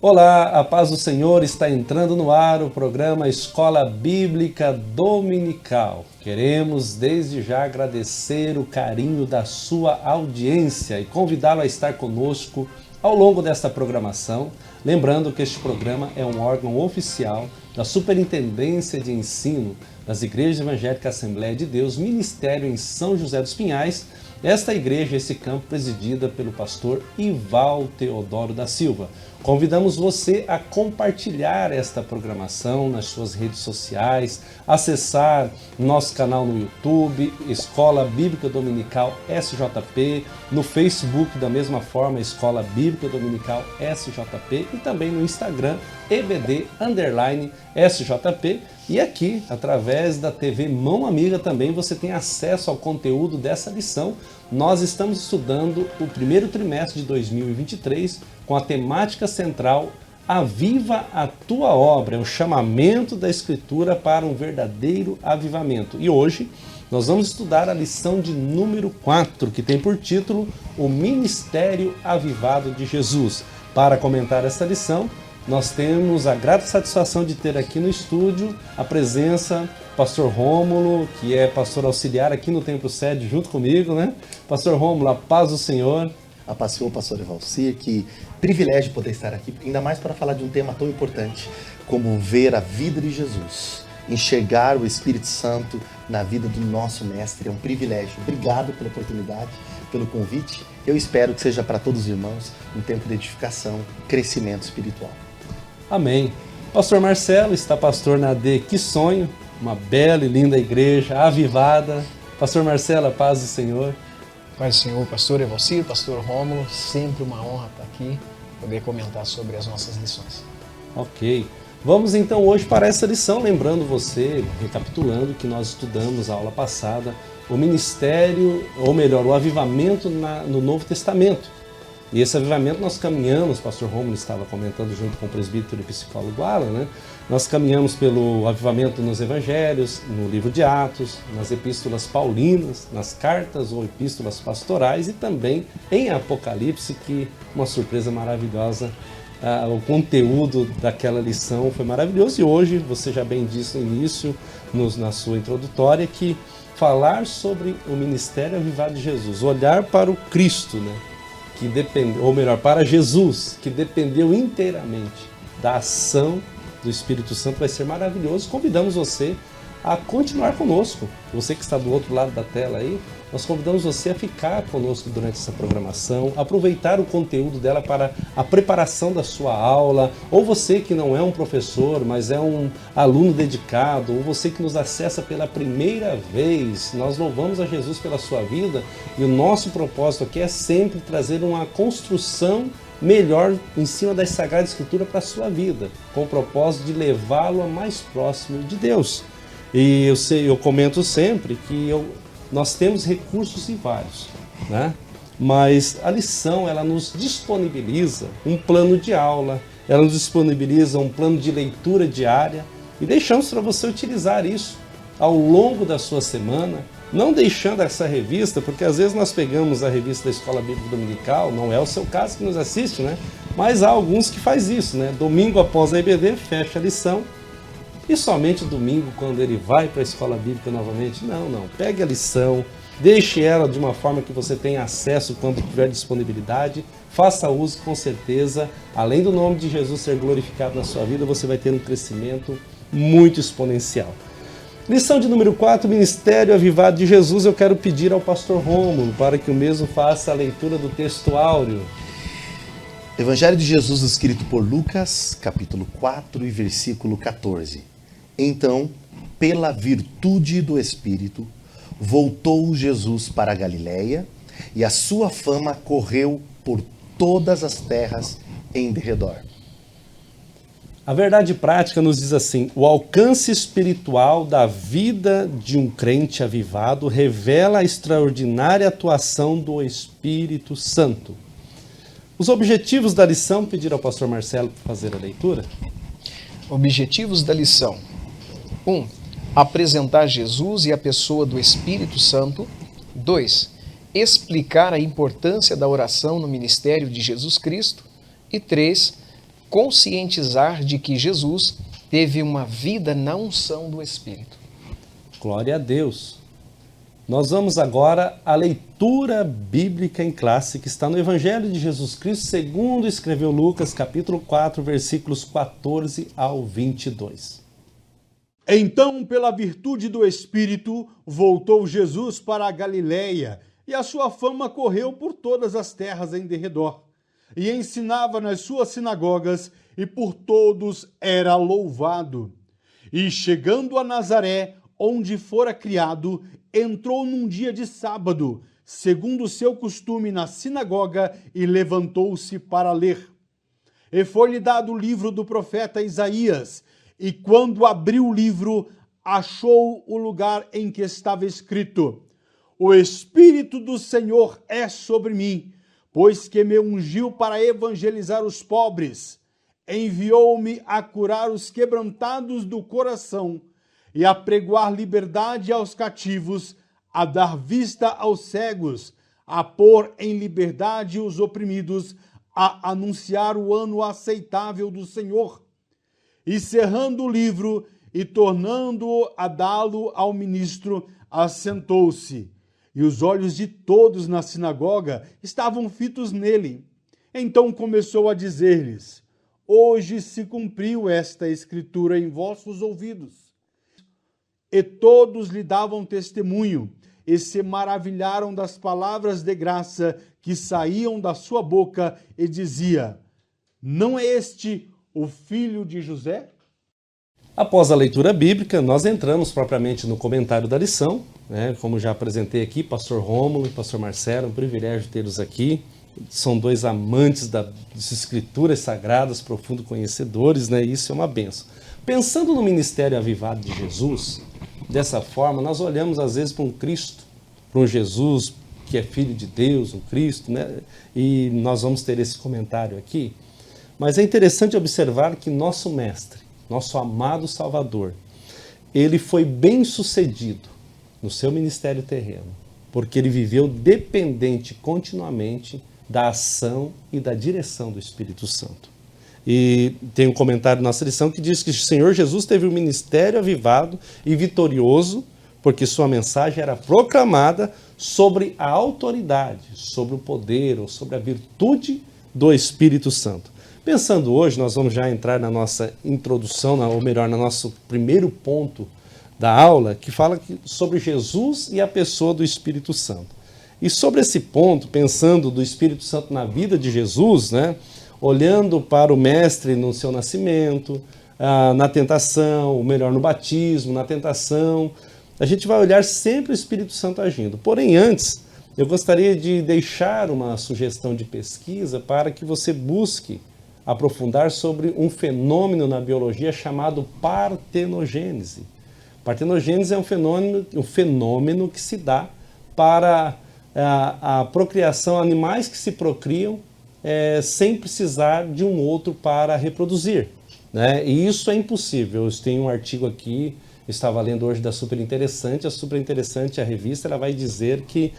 Olá, a paz do Senhor, está entrando no ar o programa Escola Bíblica Dominical. Queremos desde já agradecer o carinho da sua audiência e convidá-lo a estar conosco ao longo desta programação, lembrando que este programa é um órgão oficial da Superintendência de Ensino das Igrejas Evangélicas Assembleia de Deus, Ministério em São José dos Pinhais. Esta igreja, esse campo, presidida pelo pastor Ival Teodoro da Silva. Convidamos você a compartilhar esta programação nas suas redes sociais, acessar nosso canal no YouTube, Escola Bíblica Dominical SJP, no Facebook da mesma forma, Escola Bíblica Dominical SJP e também no Instagram, EBD_SJP. E aqui, através da TV Mão Amiga também, você tem acesso ao conteúdo dessa lição. Nós estamos estudando o primeiro trimestre de 2023 com a temática central Aviva a Tua Obra, é o chamamento da Escritura para um verdadeiro avivamento. E hoje nós vamos estudar a lição de número 4, que tem por título O Ministério Avivado de Jesus. Para comentar essa lição, nós temos a grata satisfação de ter aqui no estúdio a presença do pastor Rômulo, que é pastor auxiliar aqui no Templo Sede, junto comigo, né? Pastor Rômulo, a paz do Senhor. A paz do Senhor, pastor Evalcir, que privilégio poder estar aqui, ainda mais para falar de um tema tão importante como ver a vida de Jesus, enxergar o Espírito Santo na vida do nosso Mestre. É um privilégio. Obrigado pela oportunidade, pelo convite. Eu espero que seja para todos os irmãos um tempo de edificação, crescimento espiritual. Amém. Pastor Marcelo está pastor na AD Que Sonho, uma bela e linda igreja, avivada. Pastor Marcelo, a paz do Senhor. Paz do Senhor, pastor Evalcir, pastor Rômulo, sempre uma honra estar aqui, poder comentar sobre as nossas lições. Ok. Vamos então hoje para essa lição, lembrando você, recapitulando que nós estudamos a aula passada, o ministério, ou melhor, o avivamento no Novo Testamento. E esse avivamento nós caminhamos, o pastor Rômulo estava comentando junto com o presbítero e psicólogo Alan, né? Nós caminhamos pelo avivamento nos evangelhos, no livro de Atos, nas epístolas paulinas, nas cartas ou epístolas pastorais e também em Apocalipse, que uma surpresa maravilhosa. O conteúdo daquela lição foi maravilhoso e hoje, você já bem disse no início, na sua introdutória, que falar sobre o ministério avivado de Jesus, olhar para o Cristo, né? Que depende, ou melhor, para Jesus, que dependeu inteiramente da ação do Espírito Santo, vai ser maravilhoso. Convidamos você a continuar conosco. Você que está do outro lado da tela aí, nós convidamos você a ficar conosco durante essa programação, aproveitar o conteúdo dela para a preparação da sua aula, ou você que não é um professor, mas é um aluno dedicado, ou você que nos acessa pela primeira vez. Nós louvamos a Jesus pela sua vida e o nosso propósito aqui é sempre trazer uma construção melhor em cima da Sagrada Escritura para a sua vida, com o propósito de levá-lo a mais próximo de Deus. E eu comento sempre que nós temos recursos e vários, né? Mas a lição, ela nos disponibiliza um plano de aula, ela nos disponibiliza um plano de leitura diária e deixamos para você utilizar isso ao longo da sua semana, não deixando essa revista, porque às vezes nós pegamos a revista da Escola Bíblica Dominical, não é o seu caso que nos assiste, né? Mas há alguns que faz isso, né? Domingo após a EBD, fecha a lição e somente domingo, quando ele vai para a Escola Bíblica novamente, não. Pegue a lição, deixe ela de uma forma que você tenha acesso quando tiver disponibilidade, faça uso com certeza, além do nome de Jesus ser glorificado na sua vida, você vai ter um crescimento muito exponencial. Lição de número 4, Ministério Avivado de Jesus. Eu quero pedir ao pastor Rômulo para que o mesmo faça a leitura do texto áureo. Evangelho de Jesus escrito por Lucas, capítulo 4 e versículo 14. Então, pela virtude do Espírito, voltou Jesus para a Galiléia e a sua fama correu por todas as terras em derredor. A verdade prática nos diz assim: o alcance espiritual da vida de um crente avivado revela a extraordinária atuação do Espírito Santo. Os objetivos da lição, pedir ao pastor Marcelo para fazer a leitura. Objetivos da lição: 1. Apresentar Jesus e a pessoa do Espírito Santo. 2. Explicar a importância da oração no ministério de Jesus Cristo. E 3. conscientizar de que Jesus teve uma vida na unção do Espírito. Glória a Deus. Nós vamos agora à leitura bíblica em classe que está no Evangelho de Jesus Cristo, segundo escreveu Lucas, capítulo 4, versículos 14 ao 22. Então, pela virtude do Espírito, voltou Jesus para a Galiléia, e a sua fama correu por todas as terras em derredor. E ensinava nas suas sinagogas, e por todos era louvado. E chegando a Nazaré, onde fora criado, entrou num dia de sábado, segundo o seu costume, na sinagoga, e levantou-se para ler. E foi-lhe dado o livro do profeta Isaías, e quando abriu o livro, achou o lugar em que estava escrito: O Espírito do Senhor é sobre mim, pois que me ungiu para evangelizar os pobres, enviou-me a curar os quebrantados do coração, e a pregoar liberdade aos cativos, a dar vista aos cegos, a pôr em liberdade os oprimidos, a anunciar o ano aceitável do Senhor. E cerrando o livro e tornando-o a dá-lo ao ministro, assentou-se. E os olhos de todos na sinagoga estavam fitos nele. Então começou a dizer-lhes: Hoje se cumpriu esta escritura em vossos ouvidos. E todos lhe davam testemunho, e se maravilharam das palavras de graça que saíam da sua boca, e dizia: Não é este o filho de José? Após a leitura bíblica, nós entramos propriamente no comentário da lição, né? Como já apresentei aqui, pastor Rômulo e pastor Marcelo, é um privilégio tê-los aqui. São dois amantes das escrituras sagradas, profundos conhecedores, né? Isso é uma bênção. Pensando no ministério avivado de Jesus, dessa forma, nós olhamos às vezes para um Cristo, para um Jesus que é filho de Deus, um Cristo, né? E nós vamos ter esse comentário aqui. Mas é interessante observar que nosso mestre, nosso amado Salvador, ele foi bem sucedido no seu ministério terreno, porque ele viveu dependente continuamente da ação e da direção do Espírito Santo. E tem um comentário na nossa lição que diz que o Senhor Jesus teve um ministério avivado e vitorioso, porque sua mensagem era proclamada sobre a autoridade, sobre o poder ou sobre a virtude do Espírito Santo. Pensando hoje, nós vamos já entrar na nossa introdução, ou melhor, no nosso primeiro ponto da aula, que fala sobre Jesus e a pessoa do Espírito Santo. E sobre esse ponto, pensando do Espírito Santo na vida de Jesus, né? Olhando para o Mestre no seu nascimento, na tentação, ou melhor, no batismo, na tentação, a gente vai olhar sempre o Espírito Santo agindo. Porém, antes, eu gostaria de deixar uma sugestão de pesquisa para que você busque aprofundar sobre um fenômeno na biologia chamado partenogênese. Partenogênese é um fenômeno que se dá para a procriação, animais que se procriam sem precisar de um outro para reproduzir, né? E isso é impossível. Eu tenho um artigo aqui, estava lendo hoje da Super Interessante. A Super Interessante, a revista, ela vai dizer que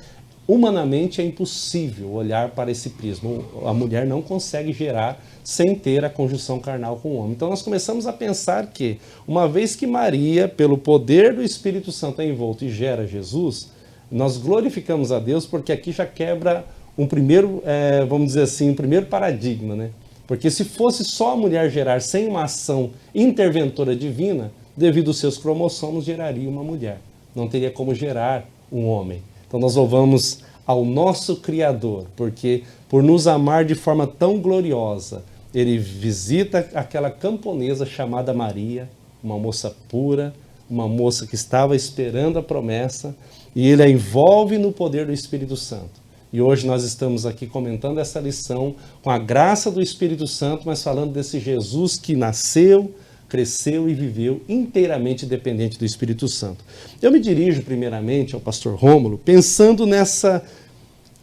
humanamente é impossível olhar para esse prisma. A mulher não consegue gerar sem ter a conjunção carnal com o homem. Então nós começamos a pensar que, uma vez que Maria, pelo poder do Espírito Santo, é envolta e gera Jesus, nós glorificamos a Deus, porque aqui já quebra um primeiro, vamos dizer assim, um primeiro paradigma, né? Porque se fosse só a mulher gerar sem uma ação interventora divina, devido aos seus cromossomos, geraria uma mulher. Não teria como gerar um homem. Então nós louvamos ao nosso Criador, porque por nos amar de forma tão gloriosa, ele visita aquela camponesa chamada Maria, uma moça pura, uma moça que estava esperando a promessa, e ele a envolve no poder do Espírito Santo. E hoje nós estamos aqui comentando essa lição com a graça do Espírito Santo, mas falando desse Jesus que nasceu, cresceu e viveu inteiramente dependente do Espírito Santo. Eu me dirijo primeiramente ao pastor Rômulo, pensando nessa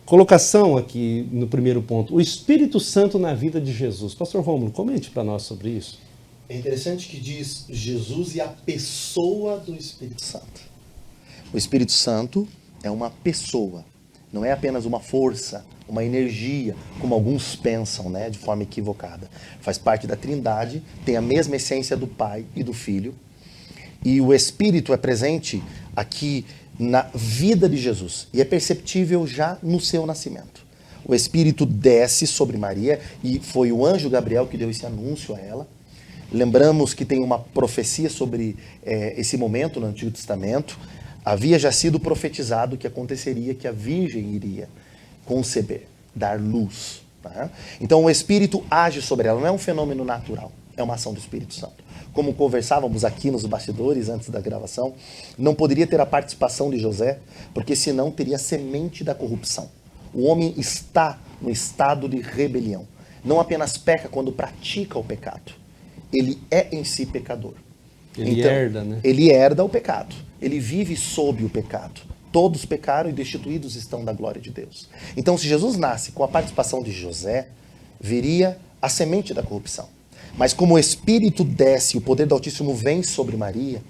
colocação aqui no primeiro ponto, o Espírito Santo na vida de Jesus. Pastor Rômulo, comente para nós sobre isso. É interessante que diz Jesus e a pessoa do Espírito Santo. O Espírito Santo é uma pessoa, não é apenas uma força, uma energia, como alguns pensam, né, de forma equivocada. Faz parte da Trindade, tem a mesma essência do Pai e do Filho, e o Espírito é presente aqui na vida de Jesus, e é perceptível já no seu nascimento. O Espírito desce sobre Maria, e foi o anjo Gabriel que deu esse anúncio a ela. Lembramos que tem uma profecia sobre esse momento no Antigo Testamento. Havia já sido profetizado que aconteceria que a Virgem iria conceber, dar luz. Tá? Então o Espírito age sobre ela, não é um fenômeno natural, é uma ação do Espírito Santo. Como conversávamos aqui nos bastidores antes da gravação, não poderia ter a participação de José, porque senão teria semente da corrupção. O homem está no estado de rebelião. Não apenas peca quando pratica o pecado, ele é em si pecador. Ele herda, né? Ele herda o pecado. Ele vive sob o pecado. Todos pecaram e destituídos estão da glória de Deus. Então, se Jesus nasce com a participação de José, viria a semente da corrupção. Mas como o Espírito desce e o poder do Altíssimo vem sobre Maria,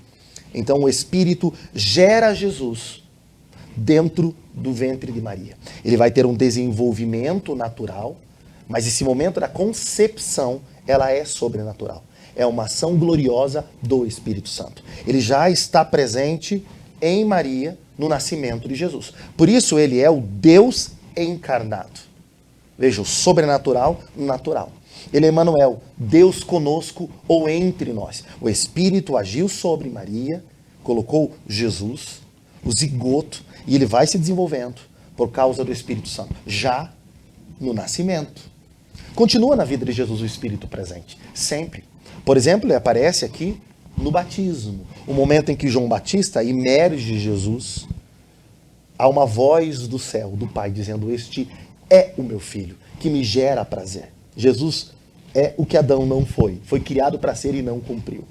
então o Espírito gera Jesus dentro do ventre de Maria. Ele vai ter um desenvolvimento natural, mas esse momento da concepção, ela é sobrenatural. É uma ação gloriosa do Espírito Santo. Ele já está presente em Maria no nascimento de Jesus. Por isso ele é o Deus encarnado. Veja, o sobrenatural no natural. Ele é Emmanuel, Deus conosco ou entre nós. O Espírito agiu sobre Maria, colocou Jesus, o zigoto, e ele vai se desenvolvendo por causa do Espírito Santo, já no nascimento. Continua na vida de Jesus o Espírito presente, sempre. Por exemplo, ele aparece aqui no batismo. O momento em que João Batista imerge Jesus, há uma voz do céu, do Pai, dizendo: este é o meu filho, que me gera prazer. Jesus é o que Adão não foi. Foi criado para ser e não cumpriu.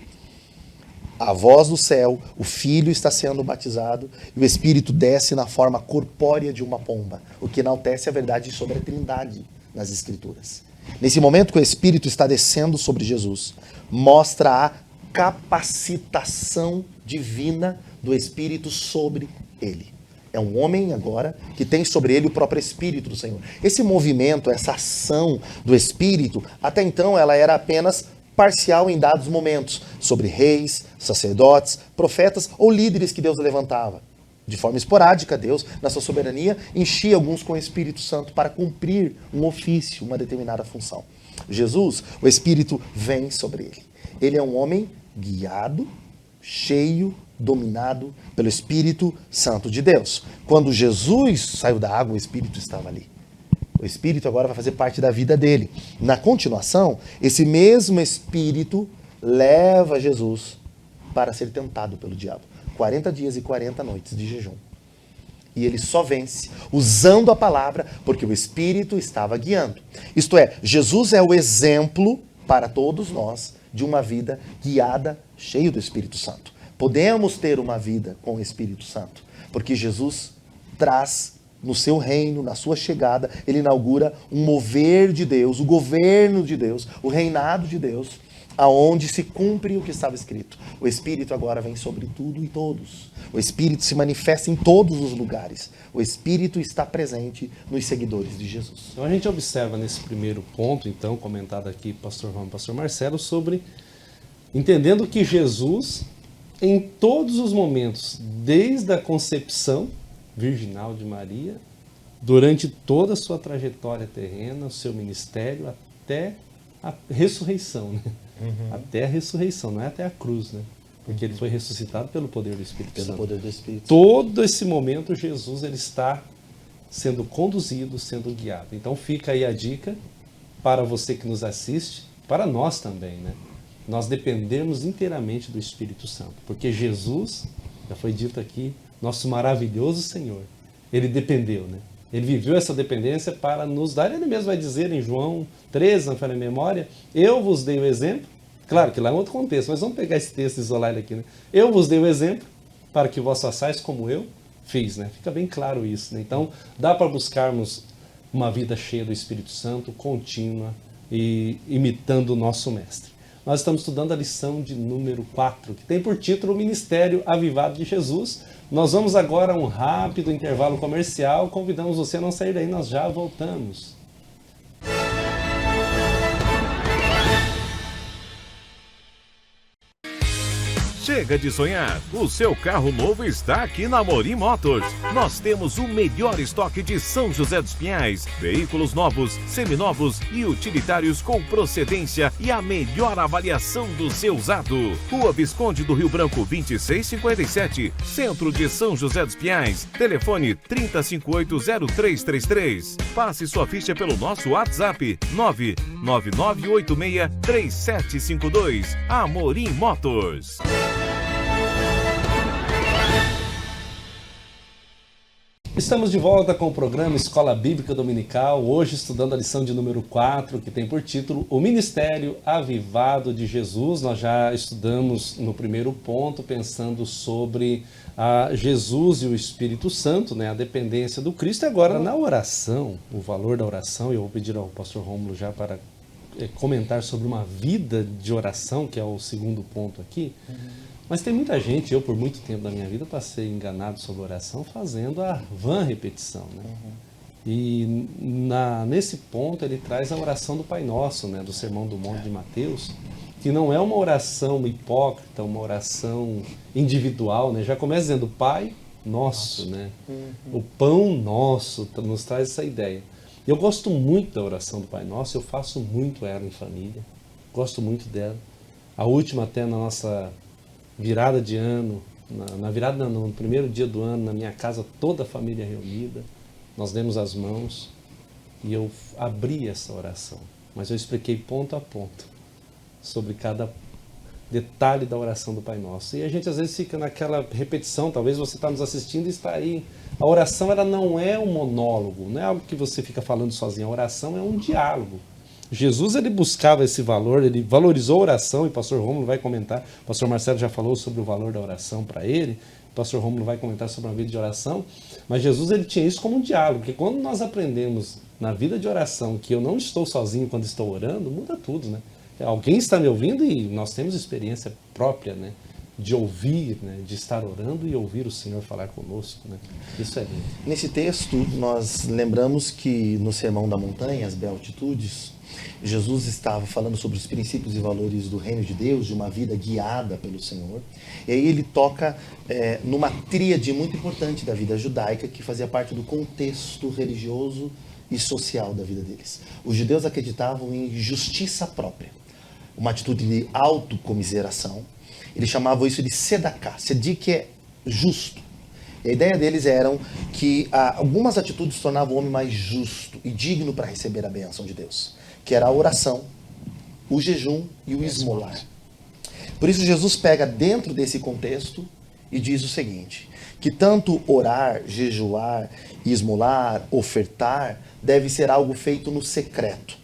A voz do céu, o Filho está sendo batizado e o Espírito desce na forma corpórea de uma pomba, o que enaltece a verdade sobre a Trindade nas Escrituras. Nesse momento que o Espírito está descendo sobre Jesus, mostra a capacitação divina do Espírito sobre ele. É um homem agora que tem sobre ele o próprio Espírito do Senhor. Esse movimento, essa ação do Espírito, até então ela era apenas parcial em dados momentos, sobre reis, sacerdotes, profetas ou líderes que Deus levantava. De forma esporádica, Deus, na sua soberania, enchia alguns com o Espírito Santo para cumprir um ofício, uma determinada função. Jesus, o Espírito vem sobre ele. Ele é um homem guiado, cheio, dominado pelo Espírito Santo de Deus. Quando Jesus saiu da água, o Espírito estava ali. O Espírito agora vai fazer parte da vida dele. Na continuação, esse mesmo Espírito leva Jesus para ser tentado pelo diabo. 40 dias e 40 noites de jejum. E ele só vence usando a palavra, porque o Espírito estava guiando. Isto é, Jesus é o exemplo para todos nós de uma vida guiada, cheia do Espírito Santo. Podemos ter uma vida com o Espírito Santo, porque Jesus traz no seu reino, na sua chegada, ele inaugura um mover de Deus, o governo de Deus, o reinado de Deus, aonde se cumpre o que estava escrito. O Espírito agora vem sobre tudo e todos. O Espírito se manifesta em todos os lugares. O Espírito está presente nos seguidores de Jesus. Então a gente observa nesse primeiro ponto, então, comentado aqui pastor João e pastor Marcelo, sobre entendendo que Jesus, em todos os momentos, desde a concepção virginal de Maria, durante toda a sua trajetória terrena, o seu ministério, até a ressurreição, né? Até a ressurreição, não é até a cruz, né? Porque ele foi ressuscitado pelo poder do Espírito Santo. Pelo poder do Espírito. Todo esse momento, Jesus ele está sendo conduzido, sendo guiado. Então fica aí a dica para você que nos assiste, para nós também, né? Nós dependemos inteiramente do Espírito Santo, porque Jesus, já foi dito aqui, nosso maravilhoso Senhor, ele dependeu, né? Ele viveu essa dependência para nos dar, ele mesmo vai dizer em João 13, não falha a memória, eu vos dei o exemplo, claro que lá é um outro contexto, mas vamos pegar esse texto e isolar ele aqui, né? Eu vos dei o exemplo para que vós façais como eu fiz, né? Fica bem claro isso, né? Então, dá para buscarmos uma vida cheia do Espírito Santo, contínua e imitando o nosso Mestre. Nós estamos estudando a lição de número 4, que tem por título o Ministério Avivado de Jesus. Nós vamos agora a um rápido intervalo comercial. Convidamos você a não sair daí, nós já voltamos. Chega de sonhar, o seu carro novo está aqui na Amorim Motors. Nós temos o melhor estoque de São José dos Pinhais, veículos novos, seminovos e utilitários com procedência e a melhor avaliação do seu usado. Rua Visconde do Rio Branco 2657, centro de São José dos Pinhais. Telefone 30580333. Passe sua ficha pelo nosso WhatsApp 999863752. Amorim Motors. Estamos de volta com o programa Escola Bíblica Dominical, hoje estudando a lição de número 4, que tem por título O Ministério Avivado de Jesus. Nós já estudamos no primeiro ponto, pensando sobre Jesus e o Espírito Santo, né, a dependência do Cristo. E agora, na oração, o valor da oração, eu vou pedir ao pastor Rômulo já para comentar sobre uma vida de oração, que é o segundo ponto aqui. Mas tem muita gente, eu por muito tempo da minha vida passei enganado sobre oração fazendo a vã repetição, né? E nesse ponto ele traz a oração do Pai Nosso, né, do Sermão do Monte de Mateus, que não é uma oração hipócrita, uma oração individual, né? Já começa dizendo Pai Nosso, né? O pão nosso nos traz essa ideia. Eu gosto muito da oração do Pai Nosso, eu faço muito ela em família, gosto muito dela. A última até na nossa virada de ano, no primeiro dia do ano, na minha casa, toda a família reunida, nós demos as mãos e eu abri essa oração, mas eu expliquei ponto a ponto sobre cada detalhe da oração do Pai Nosso. E a gente às vezes fica naquela repetição, talvez você está nos assistindo e está aí. A oração ela não é um monólogo, não é algo que você fica falando sozinho, a oração é um diálogo. Jesus ele buscava esse valor, ele valorizou a oração, e o pastor Rômulo vai comentar, o pastor Marcelo já falou sobre o valor da oração para ele, o pastor Rômulo vai comentar sobre a vida de oração, mas Jesus ele tinha isso como um diálogo, porque quando nós aprendemos na vida de oração que eu não estou sozinho quando estou orando, muda tudo, né? Alguém está me ouvindo e nós temos experiência própria, né? De ouvir, né? De estar orando e ouvir o Senhor falar conosco, né? Isso é lindo. Nesse texto, nós lembramos que no Sermão da Montanha, as Beatitudes, Jesus estava falando sobre os princípios e valores do reino de Deus, de uma vida guiada pelo Senhor. E aí ele toca numa tríade muito importante da vida judaica, que fazia parte do contexto religioso e social da vida deles. Os judeus acreditavam em justiça própria, uma atitude de autocomiseração. Eles chamavam isso de sedaká. Sedik é justo. E a ideia deles era que algumas atitudes tornavam o homem mais justo e digno para receber a bênção de Deus, que era a oração, o jejum e o esmolar. Por isso Jesus pega dentro desse contexto e diz o seguinte, que tanto orar, jejuar, esmolar, ofertar, deve ser algo feito no secreto.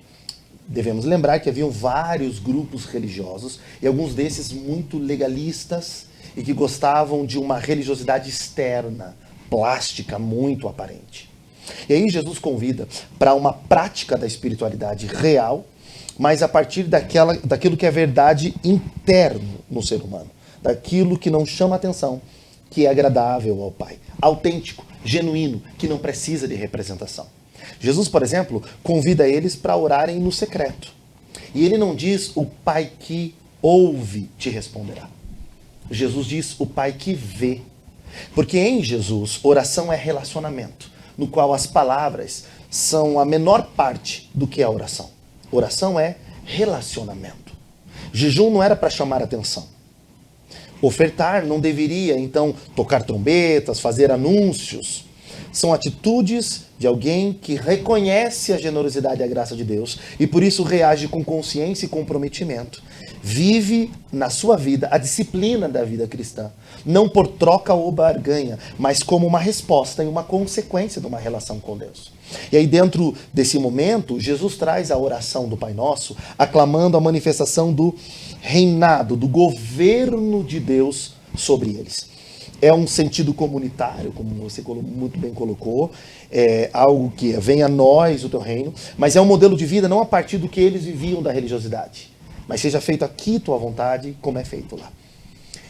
Devemos lembrar que haviam vários grupos religiosos, e alguns desses muito legalistas, e que gostavam de uma religiosidade externa, plástica, muito aparente. E aí Jesus convida para uma prática da espiritualidade real, mas a partir daquilo que é verdade interno no ser humano, daquilo que não chama atenção, que é agradável ao Pai, autêntico, genuíno, que não precisa de representação. Jesus, por exemplo, convida eles para orarem no secreto. E ele não diz o Pai que ouve te responderá. Jesus diz o Pai que vê. Porque em Jesus, oração é relacionamento, no qual as palavras são a menor parte do que a oração. Oração é relacionamento. Jejum não era para chamar atenção. Ofertar não deveria, então, tocar trombetas, fazer anúncios. São atitudes de alguém que reconhece a generosidade e a graça de Deus e por isso reage com consciência e comprometimento. Vive na sua vida a disciplina da vida cristã, não por troca ou barganha, mas como uma resposta e uma consequência de uma relação com Deus. E aí dentro desse momento, Jesus traz a oração do Pai Nosso, aclamando a manifestação do reinado, do governo de Deus sobre eles. É um sentido comunitário, como você muito bem colocou, é algo que venha a nós o teu reino, mas é um modelo de vida não a partir do que eles viviam da religiosidade, mas seja feito aqui tua vontade, como é feito lá.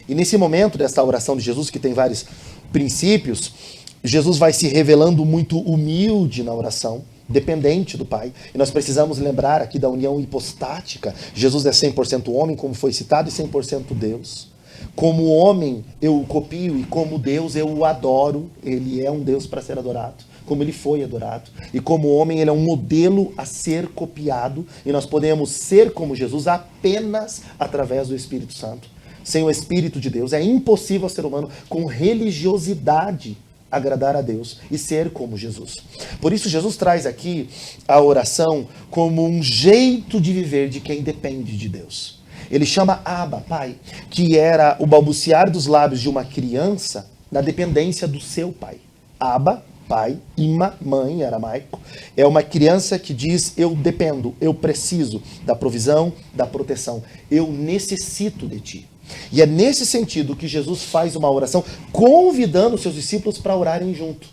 E nesse momento dessa oração de Jesus, que tem vários princípios, Jesus vai se revelando muito humilde na oração, dependente do Pai. E nós precisamos lembrar aqui da união hipostática. Jesus é 100% homem, como foi citado, e 100% Deus. Como homem eu o copio e como Deus eu o adoro. Ele é um Deus para ser adorado, como ele foi adorado. E como homem ele é um modelo a ser copiado. E nós podemos ser como Jesus apenas através do Espírito Santo. Sem o Espírito de Deus é impossível ao ser humano com religiosidade agradar a Deus e ser como Jesus. Por isso Jesus traz aqui a oração como um jeito de viver de quem depende de Deus. Ele chama Abba, Pai, que era o balbuciar dos lábios de uma criança na dependência do seu pai. Abba, pai, Ima, mãe, em aramaico, é uma criança que diz: eu dependo, eu preciso da provisão, da proteção, eu necessito de ti. E é nesse sentido que Jesus faz uma oração convidando os seus discípulos para orarem junto.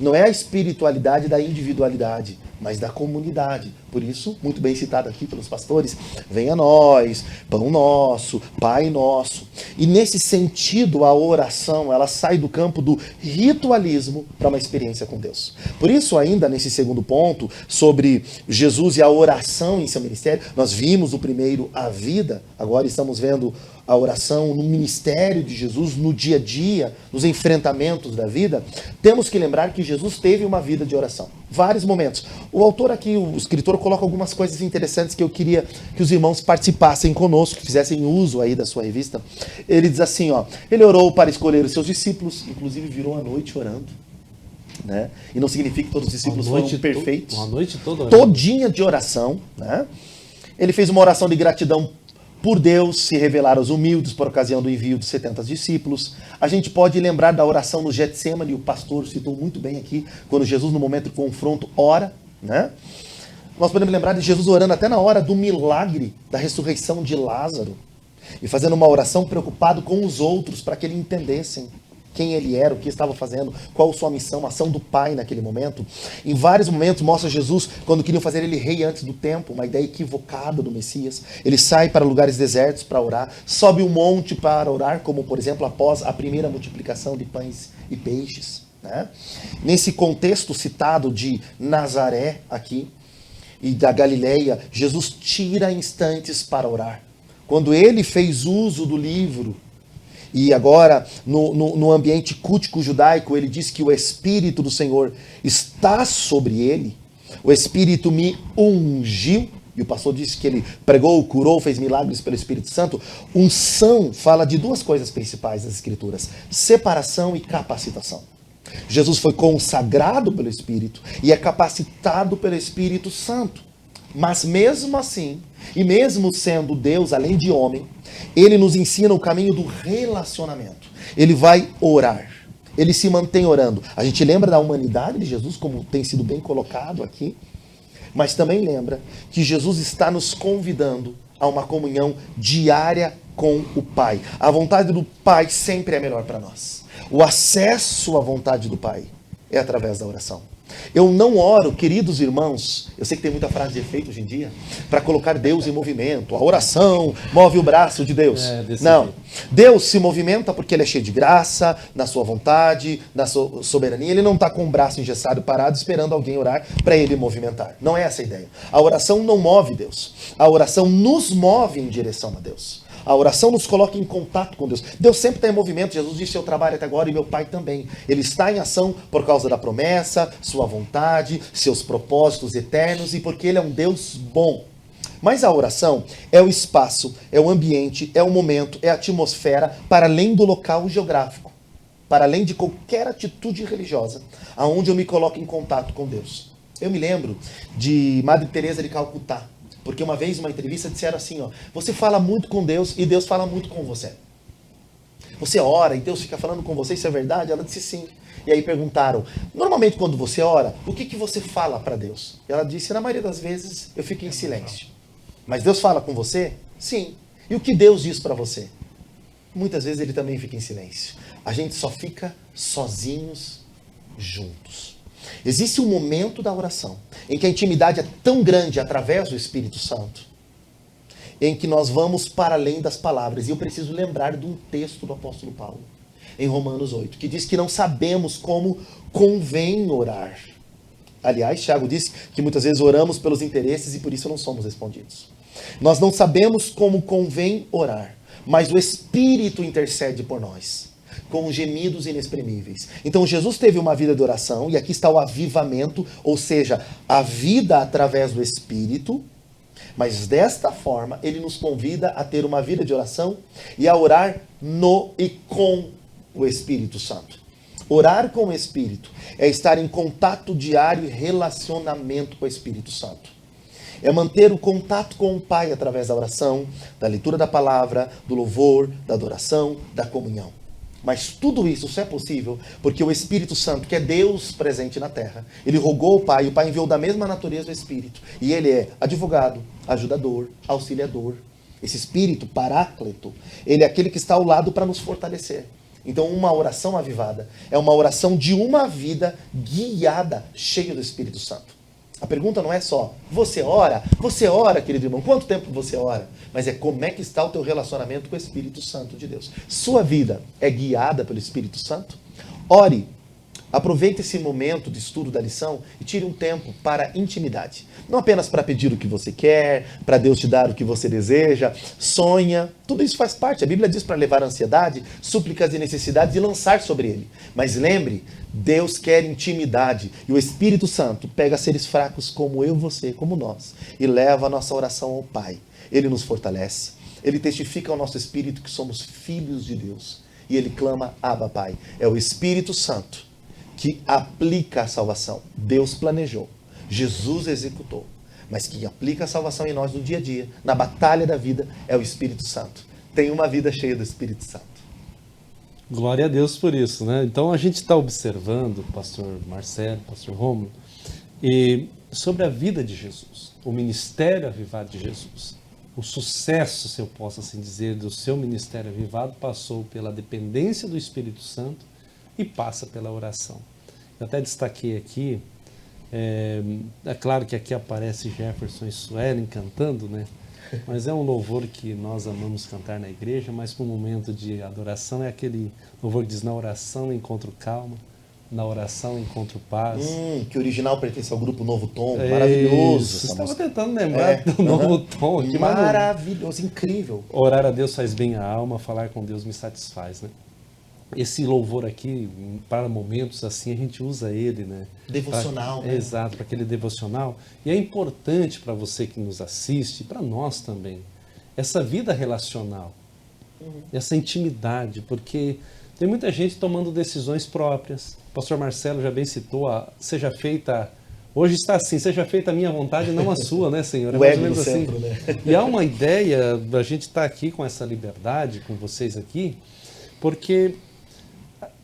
Não é a espiritualidade da individualidade, mas da comunidade. Por isso, muito bem citado aqui pelos pastores, venha a nós, pão nosso, Pai nosso. E nesse sentido, a oração, ela sai do campo do ritualismo para uma experiência com Deus. Por isso, ainda nesse segundo ponto, sobre Jesus e a oração em seu ministério, nós vimos o primeiro, a vida, agora estamos vendo a oração no ministério de Jesus, no dia a dia, nos enfrentamentos da vida. Temos que lembrar que Jesus teve uma vida de oração. Vários momentos. O autor aqui, o escritor, coloca algumas coisas interessantes que eu queria que os irmãos participassem conosco, que fizessem uso aí da sua revista. Ele diz assim, ó, ele orou para escolher os seus discípulos, inclusive virou a noite orando, né? E não significa que todos os discípulos foram perfeitos. Uma noite toda orando. Todinha de oração, né? Ele fez uma oração de gratidão por Deus se revelar aos humildes por ocasião do envio dos 70 discípulos. A gente pode lembrar da oração no Getsêmani, o pastor citou muito bem aqui, quando Jesus, no momento do confronto, ora, né? Nós podemos lembrar de Jesus orando até na hora do milagre da ressurreição de Lázaro e fazendo uma oração preocupado com os outros para que eles entendessem quem ele era, o que estava fazendo, qual sua missão, a ação do Pai naquele momento. Em vários momentos mostra Jesus quando queriam fazer ele rei antes do tempo, uma ideia equivocada do Messias. Ele sai para lugares desertos para orar, sobe um monte para orar, como por exemplo após a primeira multiplicação de pães e peixes, né? Nesse contexto citado de Nazaré aqui e da Galileia, Jesus tira instantes para orar. Quando ele fez uso do livro, e agora, no ambiente cultico judaico, ele diz que o Espírito do Senhor está sobre ele. O Espírito me ungiu. E o pastor disse que ele pregou, curou, fez milagres pelo Espírito Santo. Unção fala de duas coisas principais das Escrituras: separação e capacitação. Jesus foi consagrado pelo Espírito e é capacitado pelo Espírito Santo. Mas mesmo assim, e mesmo sendo Deus além de homem, ele nos ensina o caminho do relacionamento. Ele vai orar. Ele se mantém orando. A gente lembra da humanidade de Jesus, como tem sido bem colocado aqui. Mas também lembra que Jesus está nos convidando a uma comunhão diária com o Pai. A vontade do Pai sempre é melhor para nós. O acesso à vontade do Pai é através da oração. Eu não oro, queridos irmãos, eu sei que tem muita frase de efeito hoje em dia, para colocar Deus em movimento. A oração move o braço de Deus. Não. Jeito. Deus se movimenta porque ele é cheio de graça, na sua vontade, na sua soberania. Ele não está com o braço engessado parado esperando alguém orar para ele movimentar. Não é essa a ideia. A oração não move Deus. A oração nos move em direção a Deus. A oração nos coloca em contato com Deus. Deus sempre está em movimento. Jesus disse: eu trabalho até agora e meu Pai também. Ele está em ação por causa da promessa, sua vontade, seus propósitos eternos e porque ele é um Deus bom. Mas a oração é o espaço, é o ambiente, é o momento, é a atmosfera para além do local geográfico, para além de qualquer atitude religiosa, aonde eu me coloco em contato com Deus. Eu me lembro de Madre Teresa de Calcutá, porque uma vez, numa entrevista, disseram assim, ó, você fala muito com Deus e Deus fala muito com você. Você ora e Deus fica falando com você, isso é verdade? Ela disse sim. E aí perguntaram, normalmente quando você ora, o que você fala para Deus? E ela disse, na maioria das vezes eu fico em silêncio. Mas Deus fala com você? Sim. E o que Deus diz para você? Muitas vezes ele também fica em silêncio. A gente só fica sozinhos juntos. Existe um momento da oração em que a intimidade é tão grande através do Espírito Santo em que nós vamos para além das palavras. E eu preciso lembrar de um texto do apóstolo Paulo, em Romanos 8, que diz que não sabemos como convém orar. Aliás, Tiago disse que muitas vezes oramos pelos interesses e por isso não somos respondidos. Nós não sabemos como convém orar, mas o Espírito intercede por nós, com gemidos inexprimíveis. Então Jesus teve uma vida de oração, e aqui está o avivamento, ou seja, a vida através do Espírito, mas desta forma ele nos convida a ter uma vida de oração e a orar no e com o Espírito Santo. Orar com o Espírito é estar em contato diário e relacionamento com o Espírito Santo. É manter o contato com o Pai através da oração, da leitura da palavra, do louvor, da adoração, da comunhão. Mas tudo isso só é possível porque o Espírito Santo, que é Deus presente na terra, ele rogou ao Pai, e o Pai enviou da mesma natureza o Espírito. E ele é advogado, ajudador, auxiliador. Esse Espírito, Paráclito, ele é aquele que está ao lado para nos fortalecer. Então, uma oração avivada é uma oração de uma vida guiada, cheia do Espírito Santo. A pergunta não é só, você ora, querido irmão, quanto tempo você ora? Mas é como é que está o teu relacionamento com o Espírito Santo de Deus. Sua vida é guiada pelo Espírito Santo? Ore. Aproveite esse momento de estudo da lição e tire um tempo para intimidade. Não apenas para pedir o que você quer, para Deus te dar o que você deseja, sonha. Tudo isso faz parte. A Bíblia diz para levar a ansiedade, súplicas e necessidades e lançar sobre Ele. Mas lembre, Deus quer intimidade. E o Espírito Santo pega seres fracos como eu, você, como nós, e leva a nossa oração ao Pai. Ele nos fortalece. Ele testifica ao nosso espírito que somos filhos de Deus. E Ele clama, Abba, Pai. É o Espírito Santo que aplica a salvação. Deus planejou, Jesus executou, mas quem aplica a salvação em nós no dia a dia, na batalha da vida, é o Espírito Santo. Tem uma vida cheia do Espírito Santo. Glória a Deus por isso, né? Então a gente está observando, pastor Marcelo, pastor Rômulo, e sobre a vida de Jesus, o ministério avivado de Jesus. O sucesso, se eu posso assim dizer, do seu ministério avivado passou pela dependência do Espírito Santo e passa pela oração. Eu até destaquei aqui, é claro que aqui aparece Jefferson e Suelen cantando, né? Mas é um louvor que nós amamos cantar na igreja, mas para um momento de adoração é aquele louvor que diz: na oração encontro calma, na oração encontro paz. Que original pertence ao grupo Novo Tom, maravilhoso. Você estava tentando lembrar do Novo Tom aqui. Maravilhoso, incrível. Orar a Deus faz bem a alma, falar com Deus me satisfaz, né? Esse louvor aqui, para momentos assim, a gente usa ele, né? Devocional, né? Exato, para aquele devocional. E é importante para você que nos assiste, para nós também, essa vida relacional, essa intimidade, porque tem muita gente tomando decisões próprias. O pastor Marcelo já bem citou, seja feita... Hoje está assim, seja feita a minha vontade, não a sua, né, Senhor? É mais ou menos assim. Centro, né? E há uma ideia, a gente está aqui com essa liberdade, com vocês aqui, porque...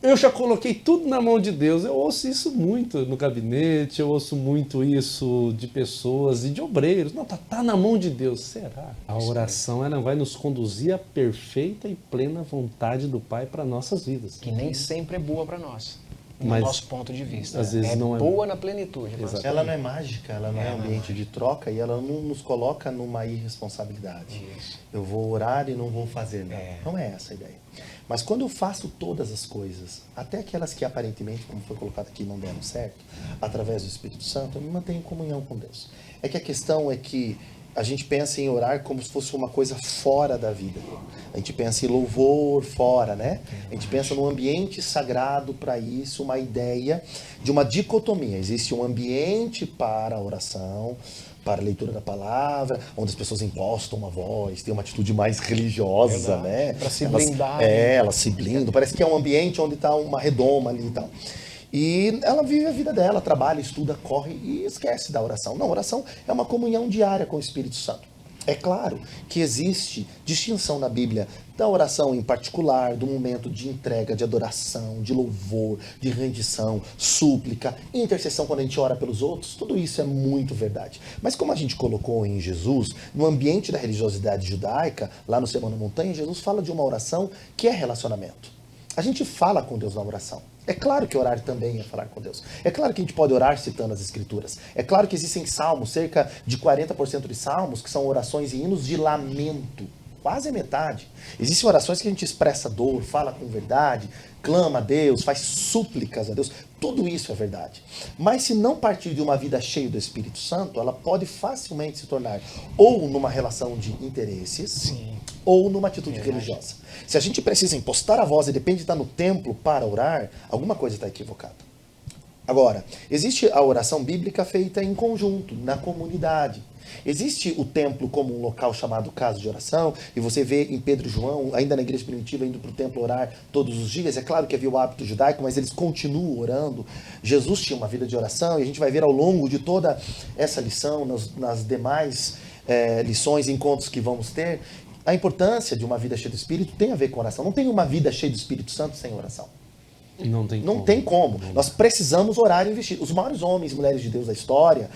eu já coloquei tudo na mão de Deus. Eu ouço isso muito no gabinete, eu ouço muito isso de pessoas e de obreiros. Não, tá na mão de Deus. Será? A oração, ela vai nos conduzir à perfeita e plena vontade do Pai para nossas vidas. Que nem sempre é boa para nós, no Mas, nosso ponto de vista. Às vezes não é boa na plenitude. Ela não é mágica, ela não é ambiente de troca e ela não nos coloca numa irresponsabilidade. Isso. Eu vou orar e não vou fazer nada. Não é essa a ideia. Mas quando eu faço todas as coisas, até aquelas que aparentemente, como foi colocado aqui, não deram certo, através do Espírito Santo, eu me mantenho em comunhão com Deus. É que a questão é que a gente pensa em orar como se fosse uma coisa fora da vida. A gente pensa em louvor fora, né? A gente pensa num ambiente sagrado para isso, uma ideia de uma dicotomia. Existe um ambiente para a oração, para a leitura da palavra, onde as pessoas impostam uma voz, tem uma atitude mais religiosa, né? Para se blindar. Elas se blindam. Parece que é um ambiente onde está uma redoma ali e tal. E ela vive a vida dela, trabalha, estuda, corre e esquece da oração. Não, a oração é uma comunhão diária com o Espírito Santo. É claro que existe distinção na Bíblia da oração em particular, do momento de entrega, de adoração, de louvor, de rendição, súplica, intercessão quando a gente ora pelos outros. Tudo isso é muito verdade. Mas como a gente colocou em Jesus, no ambiente da religiosidade judaica, lá no Sermão na Montanha, Jesus fala de uma oração que é relacionamento. A gente fala com Deus na oração. É claro que orar também é falar com Deus. É claro que a gente pode orar citando as Escrituras. É claro que existem salmos, cerca de 40% de salmos, que são orações e hinos de lamento. Quase a metade. Existem orações que a gente expressa dor, fala com verdade, clama a Deus, faz súplicas a Deus. Tudo isso é verdade. Mas se não partir de uma vida cheia do Espírito Santo, ela pode facilmente se tornar ou numa relação de interesses, Sim. ou numa atitude religiosa. Se a gente precisa impostar a voz e depende de estar no templo para orar, alguma coisa está equivocada. Agora, existe a oração bíblica feita em conjunto, na comunidade. Existe o templo como um local chamado casa de oração, e você vê em Pedro e João, ainda na igreja primitiva, indo para o templo orar todos os dias. É claro que havia o hábito judaico, mas eles continuam orando. Jesus tinha uma vida de oração, e a gente vai ver ao longo de toda essa lição, nas demais lições e encontros que vamos ter, a importância de uma vida cheia do Espírito tem a ver com oração. Não tem uma vida cheia do Espírito Santo sem oração. Não tem como. Nós precisamos orar e investir. Os maiores homens e mulheres de Deus da história